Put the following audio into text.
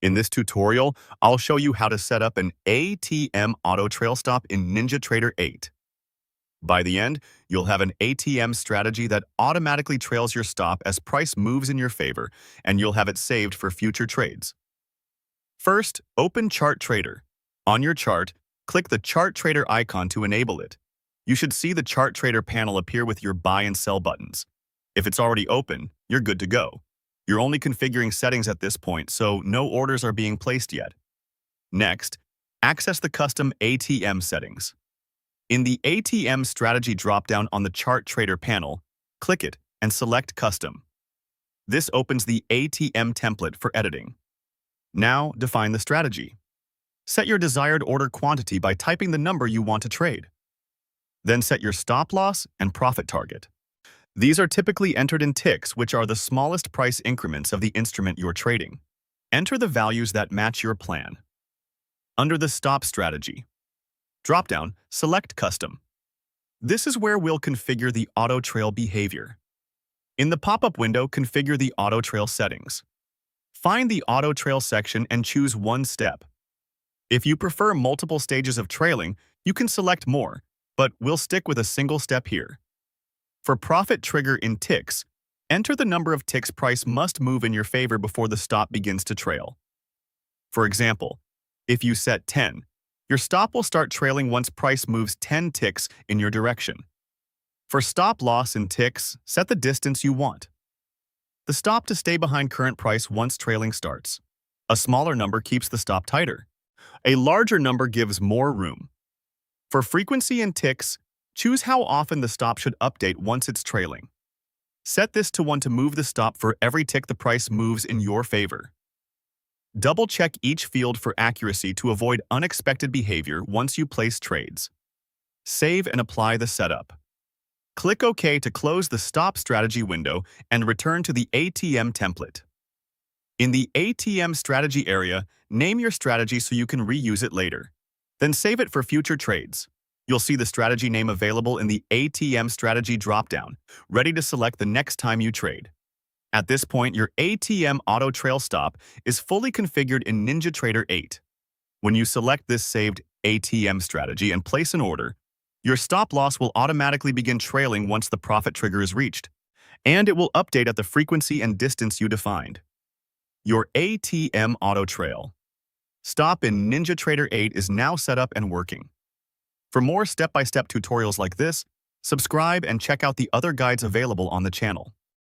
In this tutorial, I'll show you how to set up an ATM Auto Trail Stop in NinjaTrader 8. By the end, you'll have an ATM strategy that automatically trails your stop as price moves in your favor, and you'll have it saved for future trades. First, open Chart Trader. On your chart, click the Chart Trader icon to enable it. You should see the Chart Trader panel appear with your buy and sell buttons. If it's already open, you're good to go. You're only configuring settings at this point, so no orders are being placed yet. Next, access the custom ATM settings. In the ATM strategy dropdown on the Chart Trader panel, click it and select Custom. This opens the ATM template for editing. Now, define the strategy. Set your desired order quantity by typing the number you want to trade. Then set your stop loss and profit target. These are typically entered in ticks, which are the smallest price increments of the instrument you're trading. Enter the values that match your plan. Under the Stop strategy, dropdown, select Custom. This is where we'll configure the auto trail behavior. In the pop-up window, configure the auto trail settings. Find the auto trail section and choose one step. If you prefer multiple stages of trailing, you can select more, but we'll stick with a single step here. For profit trigger in ticks, enter the number of ticks price must move in your favor before the stop begins to trail. For example, if you set 10, your stop will start trailing once price moves 10 ticks in your direction. For stop loss in ticks, set the distance you want. The stop to stay behind current price once trailing starts. A smaller number keeps the stop tighter. A larger number gives more room. For frequency in ticks, choose how often the stop should update once it's trailing. Set this to 1 to move the stop for every tick the price moves in your favor. Double-check each field for accuracy to avoid unexpected behavior once you place trades. Save and apply the setup. Click OK to close the Stop strategy window and return to the ATM template. In the ATM strategy area, name your strategy so you can reuse it later. Then save it for future trades. You'll see the strategy name available in the ATM strategy dropdown, ready to select the next time you trade. At this point, your ATM Auto Trail Stop is fully configured in NinjaTrader 8. When you select this saved ATM strategy and place an order, your stop loss will automatically begin trailing once the profit trigger is reached, and it will update at the frequency and distance you defined. Your ATM Auto Trail Stop in NinjaTrader 8 is now set up and working. For more step-by-step tutorials like this, subscribe and check out the other guides available on the channel.